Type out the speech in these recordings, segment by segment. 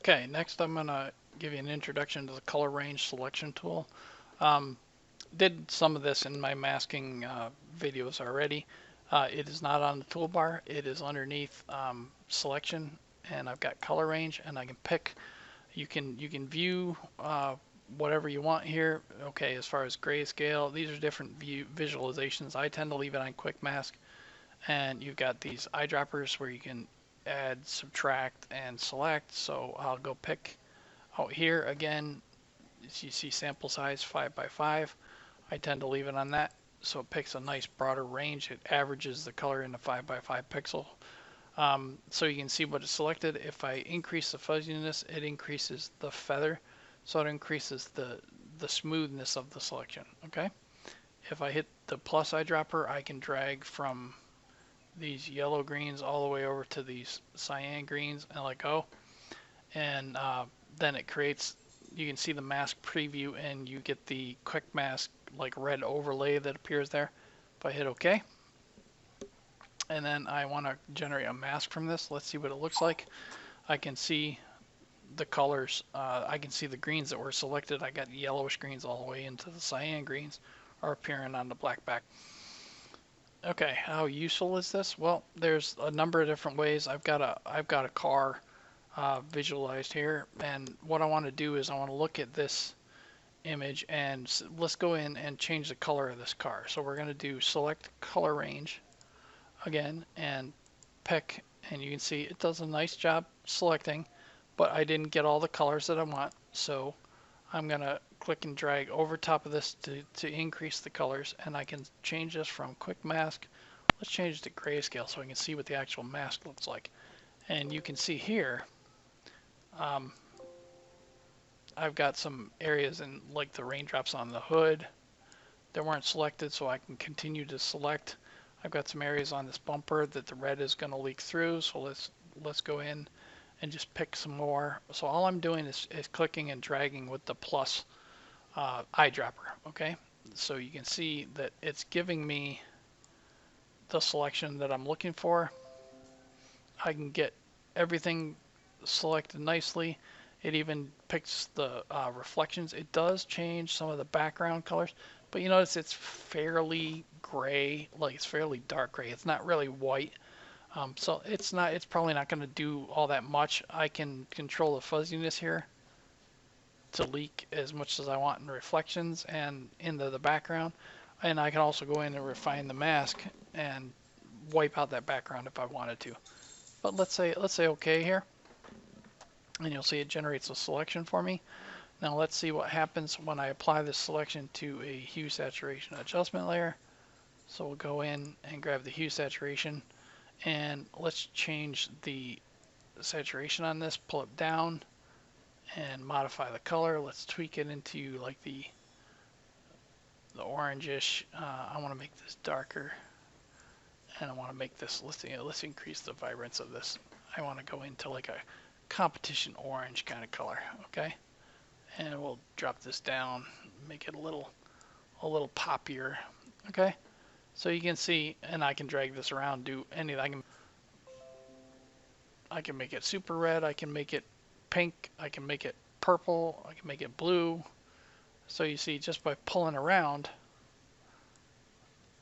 Okay, next I'm gonna give you an introduction to the color range selection tool. Um, did some of this in my masking videos already. It is not on the toolbar. It is underneath selection, and I've got color range, and I can pick. You can view whatever you want here. Okay, as far as grayscale, these are different visualizations. I tend to leave it on quick mask, and you've got these eyedroppers where you can add, subtract, and select. So I'll go pick out here again. You see sample size 5 by 5. I tend to leave it on that, so it picks a nice broader range. It averages the color in a 5 by 5 pixel. So you can see what is selected. If I increase the fuzziness, it increases the feather, so it increases the smoothness of the selection. Okay. If I hit the plus eyedropper, I can drag from these yellow greens all the way over to these cyan greens and let go, and then it creates. You can see the mask preview, and you get the quick mask like red overlay that appears there. If I hit OK, and then I want to generate a mask from this, let's see what it looks like. I can see the colors. I can see the greens that were selected. I got yellowish greens all the way into the cyan greens are appearing on the black back. Okay, how useful is this? Well, there's a number of different ways. I've got a car visualized here, and what I want to do is I want to look at this image, and let's go in and change the color of this car. So we're going to do select color range again and pick, and you can see it does a nice job selecting, but I didn't get all the colors that I want, so I'm going to click and drag over top of this to increase the colors, and I can change this from quick mask. Let's change it to grayscale so I can see what the actual mask looks like. And you can see here, um, I've got some areas in like the raindrops on the hood that weren't selected, so I can continue to select. I've got some areas on this bumper that the red is going to leak through, so let's go in and just pick some more. So all I'm doing is clicking and dragging with the plus eyedropper. Okay, so you can see that it's giving me the selection that I'm looking for. I can get everything selected nicely. It even picks the reflections. It does change some of the background colors, but you notice it's fairly gray, like it's fairly dark gray. It's not really white. So it's probably not going to do all that much. I can control the fuzziness here to leak as much as I want in reflections and into the background. And I can also go in and refine the mask and wipe out that background if I wanted to. But let's say OK here, and you'll see it generates a selection for me. Now let's see what happens when I apply this selection to a hue saturation adjustment layer. So we'll go in and grab the hue saturation, and let's change the saturation on this, pull it down, and modify the color. Let's tweak it into like the orangish. I want to make this darker, and I want to make this. Let's increase the vibrance of this. I want to go into like a competition orange kind of color. Okay, and we'll drop this down, make it a little poppier. Okay, so you can see, and I can drag this around, do anything. I can make it super red. I can make it pink. I can make it purple. I can make it blue. So you see, just by pulling around,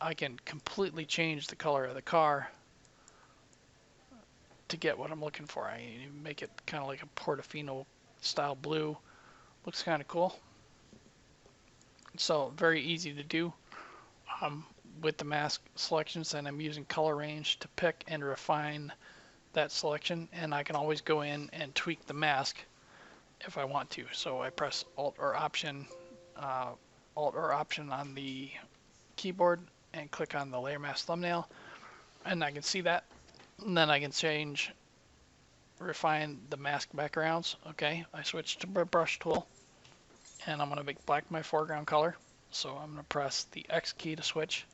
I can completely change the color of the car to get what I'm looking for. I make it kind of like a Portofino style blue. Looks kind of cool. So very easy to do with the mask selections, and I'm using color range to pick and refine that selection, and I can always go in and tweak the mask if I want to. So I press Alt or Option on the keyboard and click on the layer mask thumbnail, and I can see that. And then I can change, refine the mask backgrounds. Okay, I switch to my brush tool, and I'm going to make black my foreground color. So I'm going to press the X key to switch,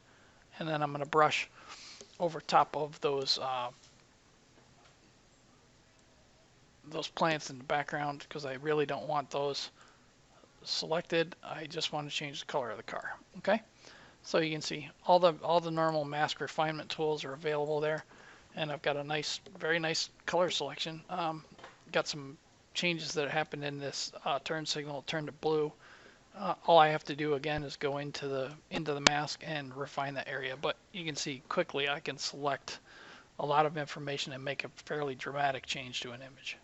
and then I'm going to brush over top of those plants in the background because I really don't want those selected. I just want to change the color of the car. Okay, so you can see all the normal mask refinement tools are available there, and I've got a nice, very nice color selection. Got some changes that happened in this turn signal turn to blue, all I have to do again is go into the mask and refine that area. But you can see quickly I can select a lot of information and make a fairly dramatic change to an image.